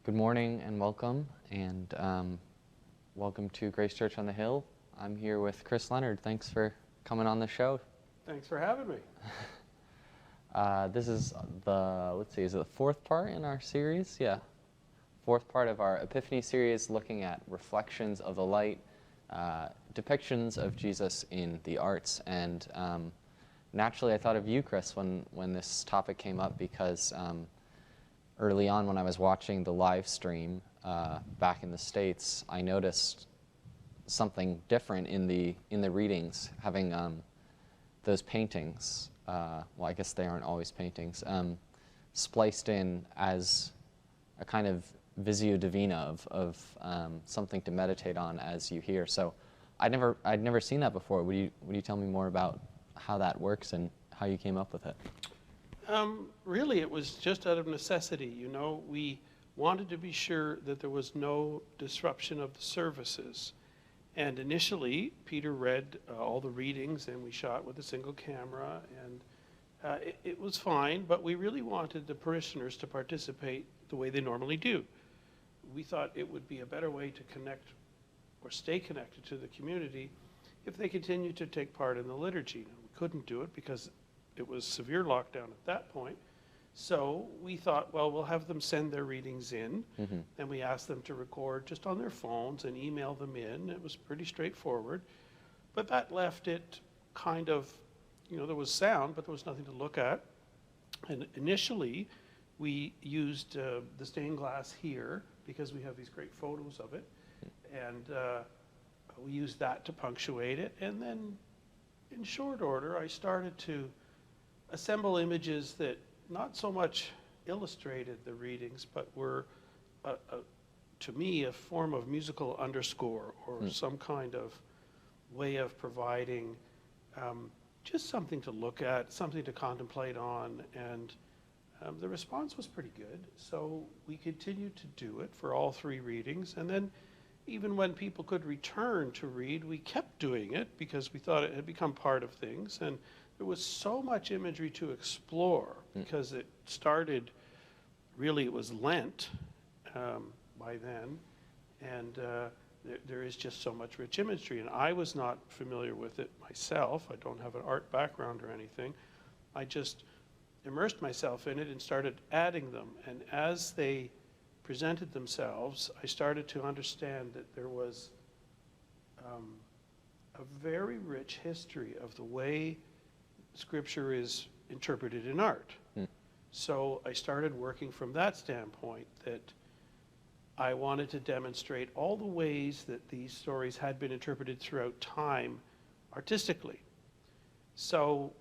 Good morning and welcome, welcome to Grace Church on the Hill. I'm here with Chris Leonard. Thanks for coming on the show. Thanks for having me. This is is it the fourth part in our series? Yeah. Fourth part of our Epiphany series, looking at reflections of the light, depictions of Jesus in the arts. And naturally, I thought of you, Chris, when this topic came up, because early on when I was watching the live stream back in the States, I noticed something different in the readings, having those paintings, well, I guess they aren't always paintings, spliced in as a kind of visio divina of something to meditate on as you hear. So I'd never seen that before. Would you tell me more about how that works and how you came up with it? Really, it was just out of necessity. You know, we wanted to be sure that there was no disruption of the services. And initially, Peter read all the readings, and we shot with a single camera, and it was fine, but we really wanted the parishioners to participate the way they normally do. We thought it would be a better way to connect or stay connected to the community if they continued to take part in the liturgy. Now, we couldn't do it because it was severe lockdown at that point. So we thought, well, we'll have them send their readings in, and we asked them to record just on their phones and email them in. It was pretty straightforward, but that left it kind of, you know, there was sound, but there was nothing to look at. And initially, we used the stained glass here because we have these great photos of it, and we used that to punctuate it. And then in short order, I started to assemble images that not so much illustrated the readings, but were, to me, a form of musical underscore, or some kind of way of providing just something to look at, something to contemplate on, and the response was pretty good. So we continued to do it for all three readings, and then even when people could return to read, we kept doing it because we thought it had become part of things. And there was so much imagery to explore because it started, really it was Lent by then, and there is just so much rich imagery. And I was not familiar with it myself. I don't have an art background or anything. I just immersed myself in it and started adding them. And as they presented themselves, I started to understand that there was a very rich history of the way Scripture is interpreted in art. So I started working from that standpoint, that I wanted to demonstrate all the ways that these stories had been interpreted throughout time artistically. So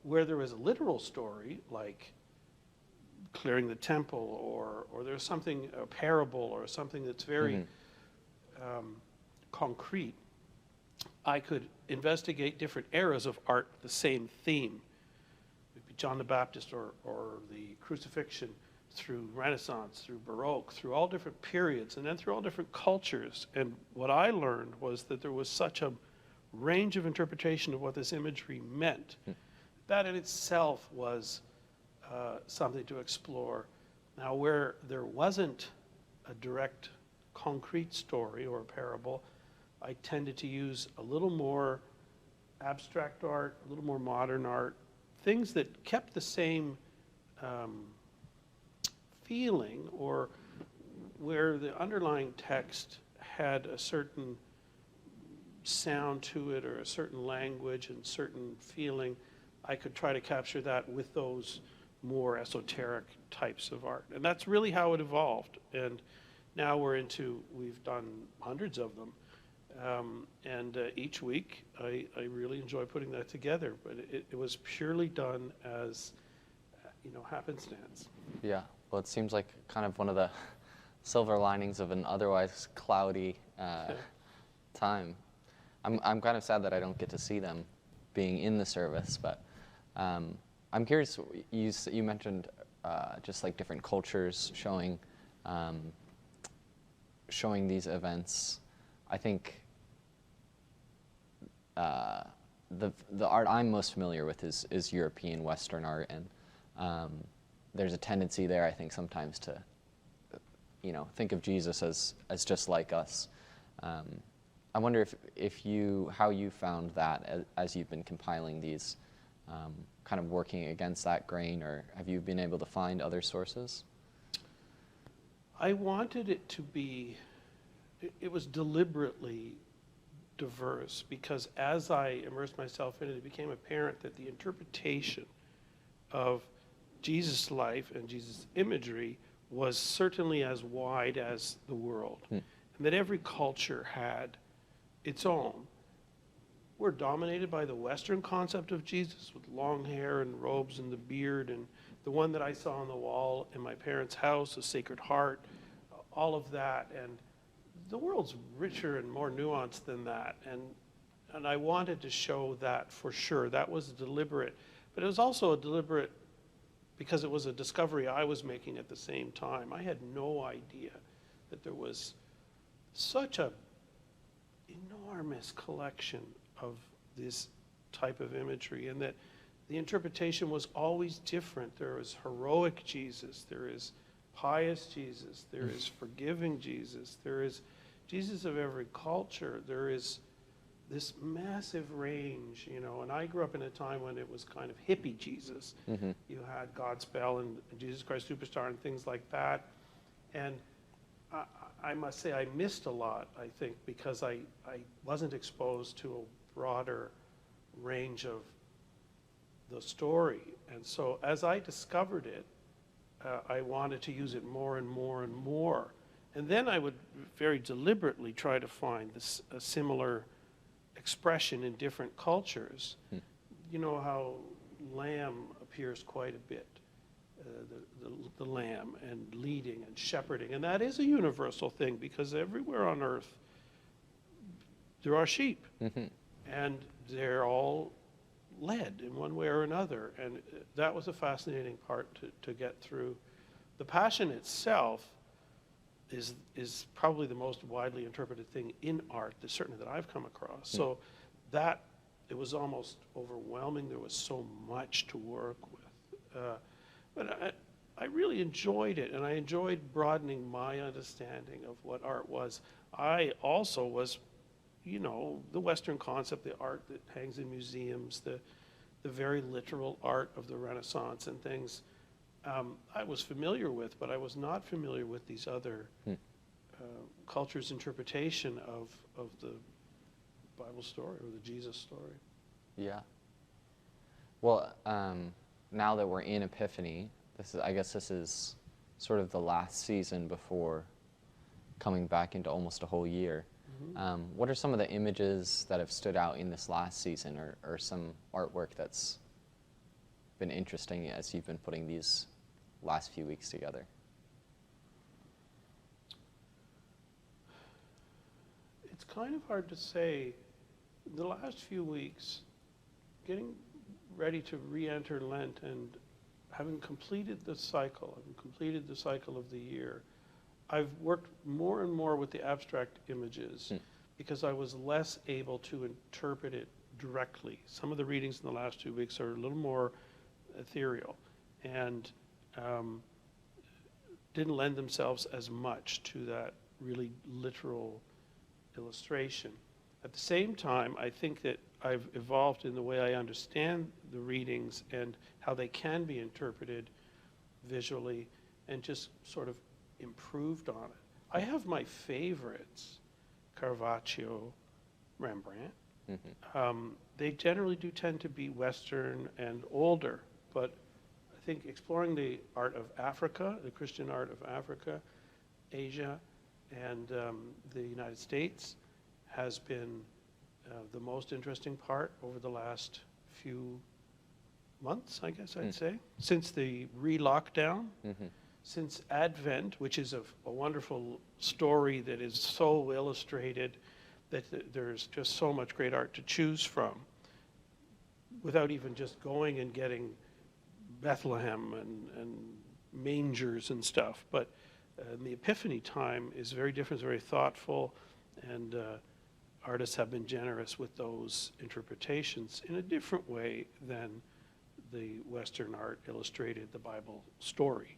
where there was a literal story, like clearing the temple, or there's something, a parable, or something that's very concrete, I could investigate different eras of art, the same theme. It'd be John the Baptist or the crucifixion, through Renaissance, through Baroque, through all different periods, and then through all different cultures. And what I learned was that there was such a range of interpretation of what this imagery meant. That in itself was something to explore. Now, where there wasn't a direct concrete story or a parable, I tended to use a little more abstract art, a little more modern art, things that kept the same feeling, or where the underlying text had a certain sound to it, or a certain language and certain feeling. I could try to capture that with those more esoteric types of art. And that's really how it evolved. And now we've done hundreds of them. And each week, I really enjoy putting that together. But it was purely done as, happenstance. Yeah, well, it seems like kind of one of the silver linings of an otherwise cloudy time. I'm kind of sad that I don't get to see them being in the service, but I'm curious, you mentioned just like different cultures showing these events. I think the art I'm most familiar with is European Western art, and there's a tendency there, I think, sometimes to think of Jesus as just like us. I wonder how you found that as you've been compiling these, kind of working against that grain, or have you been able to find other sources? I wanted it to be, it was deliberately diverse, because as I immersed myself in it, it became apparent that the interpretation of Jesus' life and Jesus' imagery was certainly as wide as the world, and that every culture had its own. We're dominated by the Western concept of Jesus, with long hair and robes and the beard, and the one that I saw on the wall in my parents' house, the Sacred Heart, all of that. And the world's richer and more nuanced than that. And I wanted to show that for sure. That was deliberate. But it was also a deliberate because it was a discovery I was making at the same time. I had no idea that there was such a enormous collection of this type of imagery, and that the interpretation was always different. There is heroic Jesus, there is pious Jesus, there is forgiving Jesus, there is Jesus of every culture, there is this massive range, and I grew up in a time when it was kind of hippie Jesus. Mm-hmm. You had Godspell and Jesus Christ Superstar and things like that, and I must say I missed a lot, I think, because I wasn't exposed to a broader range of the story. And so as I discovered it, I wanted to use it more and more and more. And then I would very deliberately try to find a similar expression in different cultures. You know how lamb appears quite a bit. The lamb and leading and shepherding, and that is a universal thing, because everywhere on earth there are sheep, and they're all led in one way or another, and that was a fascinating part to get through. The Passion itself is probably the most widely interpreted thing in art, certainly that I've come across. So that it was almost overwhelming. There was so much to work with. But I really enjoyed it, and I enjoyed broadening my understanding of what art was. I also was, the Western concept, the art that hangs in museums, the very literal art of the Renaissance and things, I was familiar with, but I was not familiar with these other cultures' interpretation of the Bible story or the Jesus story. Yeah. Well, now that we're in Epiphany, I guess this is sort of the last season before coming back into almost a whole year. Mm-hmm. What are some of the images that have stood out in this last season, or some artwork that's been interesting as you've been putting these last few weeks together? It's kind of hard to say. The last few weeks, getting ready to re-enter Lent and having completed the cycle of the year, I've worked more and more with the abstract images because I was less able to interpret it directly. Some of the readings in the last 2 weeks are a little more ethereal and didn't lend themselves as much to that really literal illustration. At the same time, I think that I've evolved in the way I understand the readings and how they can be interpreted visually, and just sort of improved on it. I have my favorites, Caravaggio, Rembrandt. Mm-hmm. They generally do tend to be Western and older, but I think exploring the art of Africa, the Christian art of Africa, Asia, and the United States has been the most interesting part over the last few months, I guess I'd say, since the re-lockdown, since Advent, which is a wonderful story that is so illustrated that there's just so much great art to choose from, without even just going and getting Bethlehem and mangers and stuff. But the Epiphany time is very different, it's very thoughtful, and artists have been generous with those interpretations in a different way than the Western art illustrated the Bible story.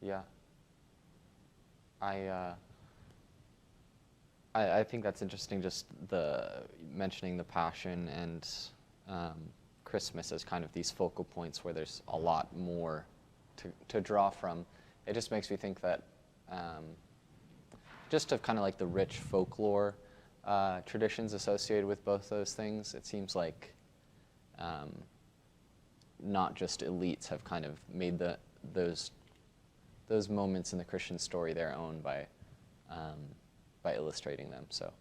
Yeah. I, uh, I think that's interesting, just mentioning the Passion and Christmas as kind of these focal points where there's a lot more to draw from. It just makes me think that just of kind of like the rich folklore traditions associated with both those things, it seems like not just elites have kind of made those moments in the Christian story their own by illustrating them. So,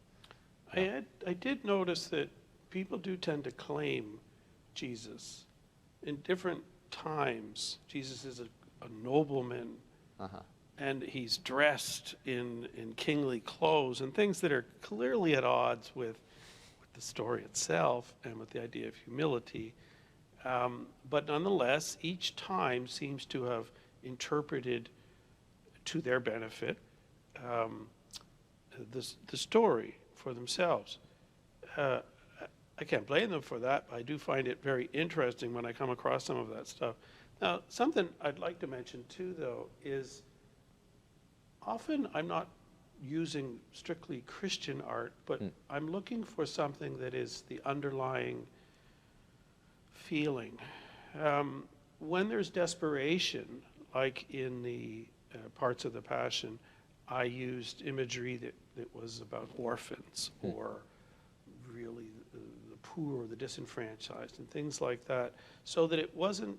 I did notice that people do tend to claim Jesus in different times. Jesus is a nobleman, and he's dressed in kingly clothes and things that are clearly at odds with the story itself and with the idea of humility. But nonetheless, each time seems to have interpreted to their benefit the story for themselves. I can't blame them for that, but I do find it very interesting when I come across some of that stuff. Now, something I'd like to mention too, though, is often I'm not using strictly Christian art, but I'm looking for something that is the underlying feeling. When there's desperation, like in the parts of the Passion, I used imagery that was about orphans or really the poor or the disenfranchised and things like that, so that it wasn't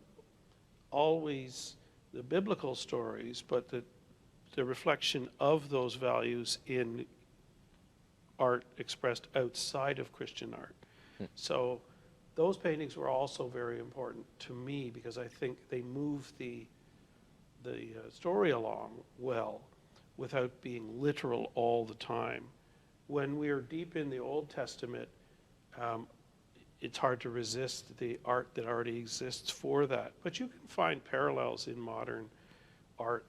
always the biblical stories, but the reflection of those values in art expressed outside of Christian art. So those paintings were also very important to me because I think they move the story along well without being literal all the time. When we're deep in the Old Testament, it's hard to resist the art that already exists for that. But you can find parallels in modern art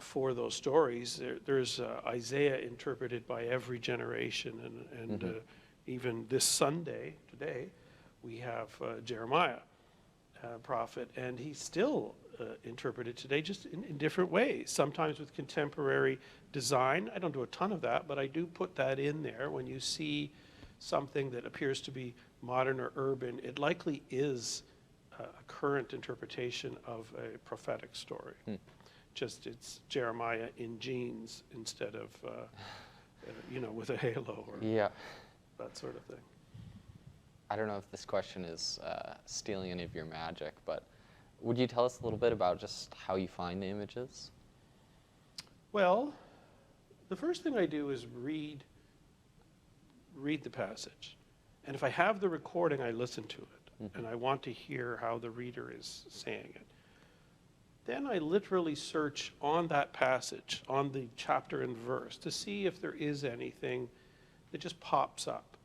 for those stories. There's Isaiah interpreted by every generation, and even this Sunday, today, we have Jeremiah, prophet, and he's still interpreted today just in different ways, sometimes with contemporary design. I don't do a ton of that, but I do put that in there. When you see something that appears to be modern or urban, it likely is a current interpretation of a prophetic story. Just it's Jeremiah in jeans instead of, with a halo or that sort of thing. I don't know if this question is stealing any of your magic, but would you tell us a little bit about just how you find the images? Well, the first thing I do is read the passage. And if I have the recording, I listen to it. And I want to hear how the reader is saying it. Then I literally search on that passage, on the chapter and verse, to see if there is anything that just pops up.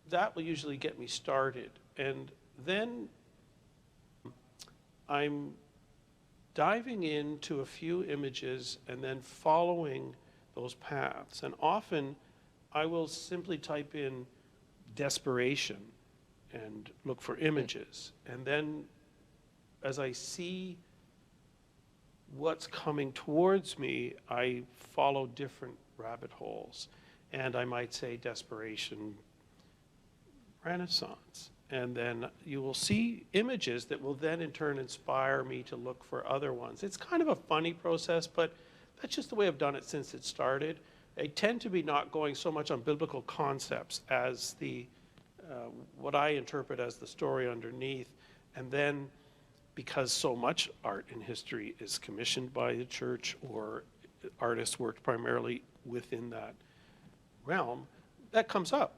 That will usually get me started. And then I'm diving into a few images and then following those paths. And often I will simply type in desperation and look for images. And then as I see what's coming towards me, I follow different rabbit holes. And I might say desperation, Renaissance. And then you will see images that will then in turn inspire me to look for other ones. It's kind of a funny process, but that's just the way I've done it since it started. I tend to be not going so much on biblical concepts as what I interpret as the story underneath. And then because so much art in history is commissioned by the church or artists worked primarily within that realm, that comes up.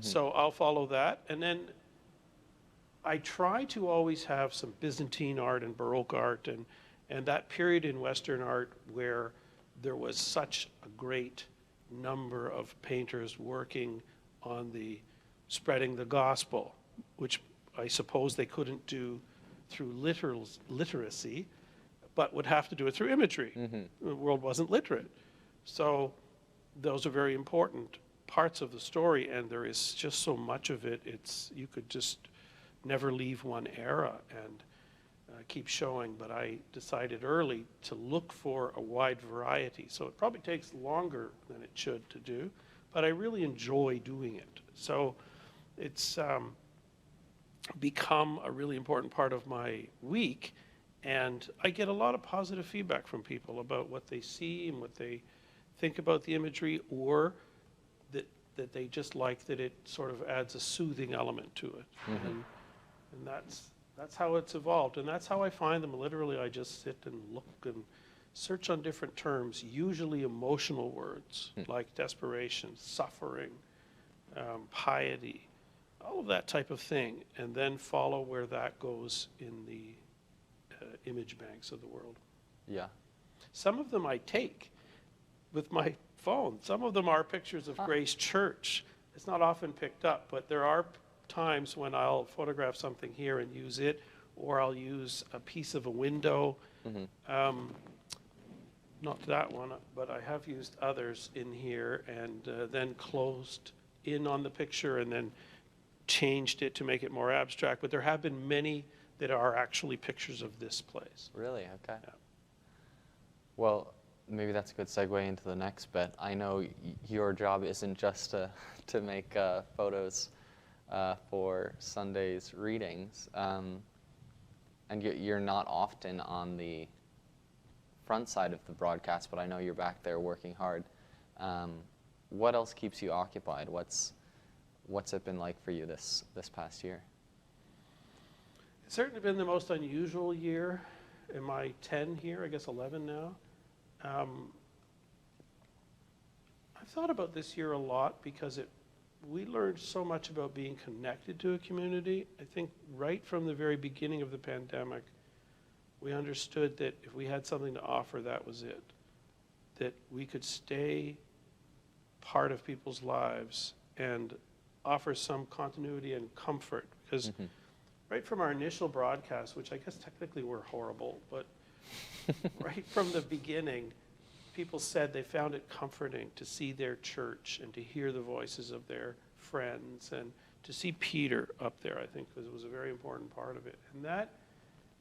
So I'll follow that. And then I try to always have some Byzantine art and Baroque art and that period in Western art where there was such a great number of painters working on the spreading the gospel, which I suppose they couldn't do through literacy, but would have to do it through imagery. The world wasn't literate. So those are very important parts of the story, and there is just so much of it. You could just never leave one era. And keep showing, but I decided early to look for a wide variety. So it probably takes longer than it should to do, but I really enjoy doing it. So it's become a really important part of my week, and I get a lot of positive feedback from people about what they see and what they think about the imagery, or that they just like that it sort of adds a soothing element to it. And that's how it's evolved, and that's how I find them. Literally, I just sit and look and search on different terms, usually emotional words like desperation, suffering, piety, all of that type of thing, and then follow where that goes in the image banks of the world. Yeah. Some of them I take with my phone. Some of them are pictures of Grace Church. It's not often picked up, but there are times when I'll photograph something here and use it, or I'll use a piece of a window. Not that one, but I have used others in here, and then closed in on the picture and then changed it to make it more abstract. But there have been many that are actually pictures of this place. Really? Okay. Yeah. Well, maybe that's a good segue into the next bit. I know your job isn't just to make photos for Sunday's readings, and you're not often on the front side of the broadcast, but I know you're back there working hard. What else keeps you occupied? What's it been like for you this past year? It's certainly been the most unusual year in my 10 here, I guess 11 now. I've thought about this year a lot because we learned so much about being connected to a community. I think right from the very beginning of the pandemic, we understood that if we had something to offer, that was it. That we could stay part of people's lives and offer some continuity and comfort. Because right from our initial broadcast, which I guess technically were horrible, but right from the beginning, people said they found it comforting to see their church and to hear the voices of their friends, and to see Peter up there, I think, was a very important part of it. And that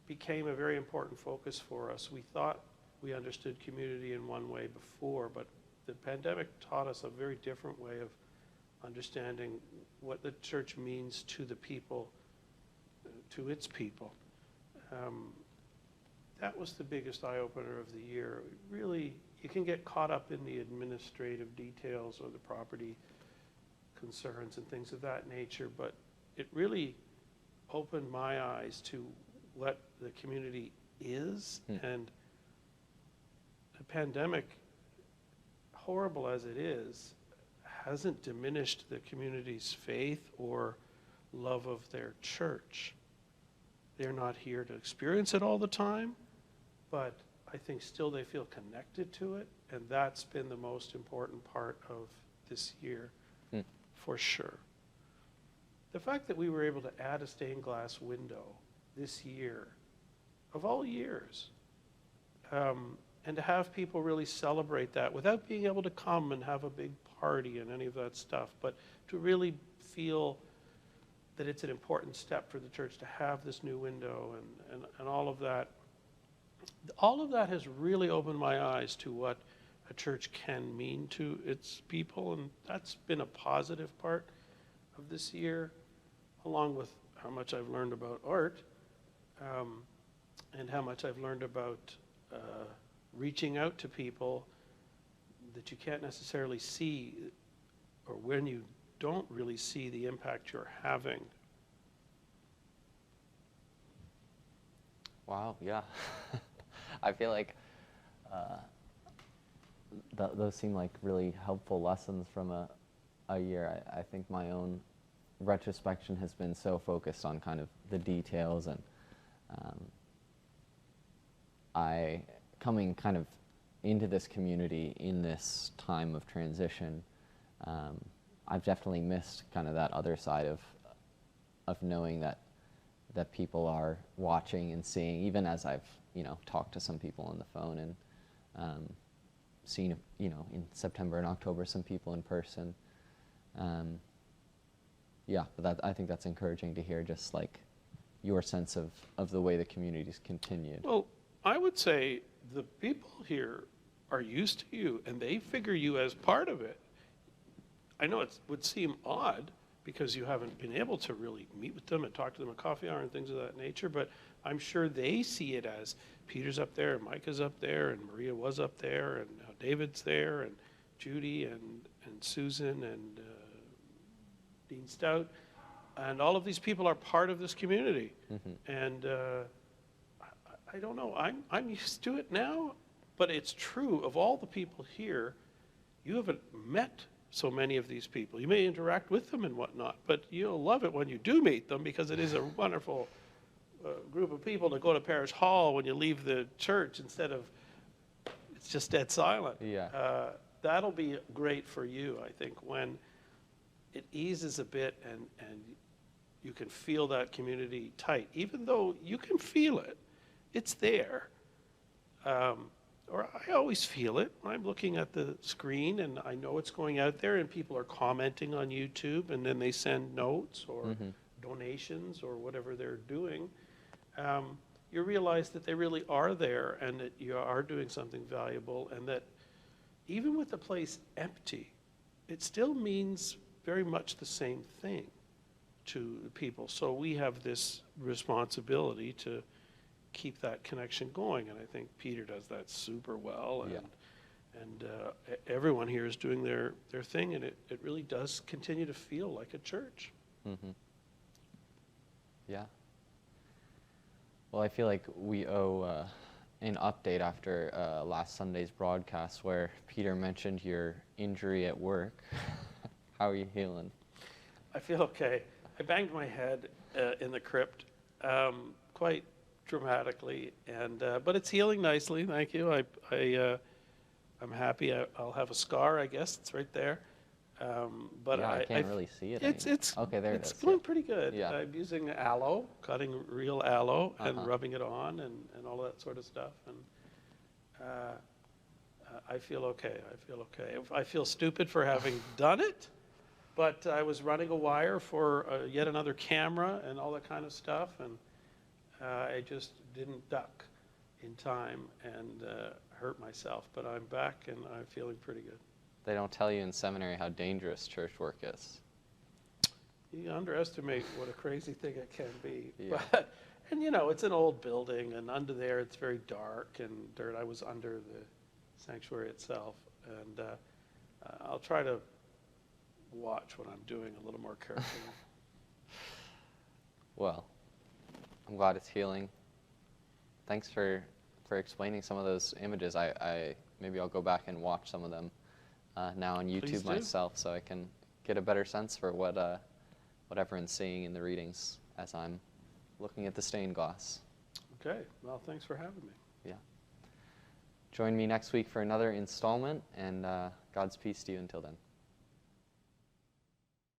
became a very important focus for us. We thought we understood community in one way before, but the pandemic taught us a very different way of understanding what the church means to the people, to its people. That was the biggest eye-opener of the year. Really, you can get caught up in the administrative details or the property concerns and things of that nature, but it really opened my eyes to what the community is. And the pandemic, horrible as it is, hasn't diminished the community's faith or love of their church. They're not here to experience it all the time, but I think still they feel connected to it, and that's been the most important part of this year, for sure. The fact that we were able to add a stained glass window this year, of all years, and to have people really celebrate that without being able to come and have a big party and any of that stuff, but to really feel that it's an important step for the church to have this new window and all of that. All of that has really opened my eyes to what a church can mean to its people, and that's been a positive part of this year, along with how much I've learned about art, and how much I've learned about reaching out to people that you can't necessarily see, or when you don't really see the impact you're having. Wow, yeah. I feel like those seem like really helpful lessons from a year. I think my own retrospection has been so focused on kind of the details, and I coming kind of into this community in this time of transition, I've definitely missed kind of that other side of knowing that people are watching and seeing, even as I've talked to some people on the phone and seen in September and October some people in person. Yeah, but I think that's encouraging to hear, just like your sense of the way the community's continued? Well, I would say the people here are used to you, and they figure you as part of it. I know it would seem odd because you haven't been able to really meet with them and talk to them at coffee hour and things of that nature, but I'm sure they see it as Peter's up there, and Micah's up there, and Maria was up there, and now David's there, and Judy, and Susan, and Dean Stout, and all of these people are part of this community. And I don't know, I'm used to it now, but it's true of all the people here. You haven't met so many of these people. You may interact with them and whatnot, but you'll love it when you do meet them, because it is a wonderful group of people to go to Parish Hall when you leave the church instead of it's just dead silent. Yeah. That'll be great for you, I think, when it eases a bit and you can feel that community tight. Even though you can feel it, it's there. Or I always feel it when I'm looking at the screen and I know it's going out there and people are commenting on YouTube, and then they send notes or donations or whatever they're doing. You realize that they really are there and that you are doing something valuable, and that even with the place empty, it still means very much the same thing to the people. So we have this responsibility to keep that connection going, and I think Peter does that super well, and everyone here is doing their thing, and it really does continue to feel like a church. Yeah. Well, I feel like we owe an update after last Sunday's broadcast where Peter mentioned your injury at work. How are you healing? I feel okay. I banged my head in the crypt quite dramatically, and but it's healing nicely. Thank you. I'm happy. I'll have a scar, I guess. It's right there. But yeah, I can't really see it. It's okay. There it's it is. going pretty good. Yeah. I'm using aloe, cutting real aloe, and rubbing it on, and all that sort of stuff. And I feel okay. I feel okay. I feel stupid for having done it, but I was running a wire for yet another camera and all that kind of stuff, and I just didn't duck in time and hurt myself. But I'm back and I'm feeling pretty good. They don't tell you in seminary how dangerous church work is. You underestimate what a crazy thing it can be. Yeah. But, and you know, it's an old building, and under there it's very dark and dirt. I was under the sanctuary itself, and I'll try to watch what I'm doing a little more carefully. Well, I'm glad it's healing. Thanks for explaining some of those images. Maybe I'll go back and watch some of them now on YouTube myself, so I can get a better sense for what everyone's seeing in the readings as I'm looking at the stained glass. Okay, well, thanks for having me. Yeah. Join me next week for another installment, and God's peace to you until then.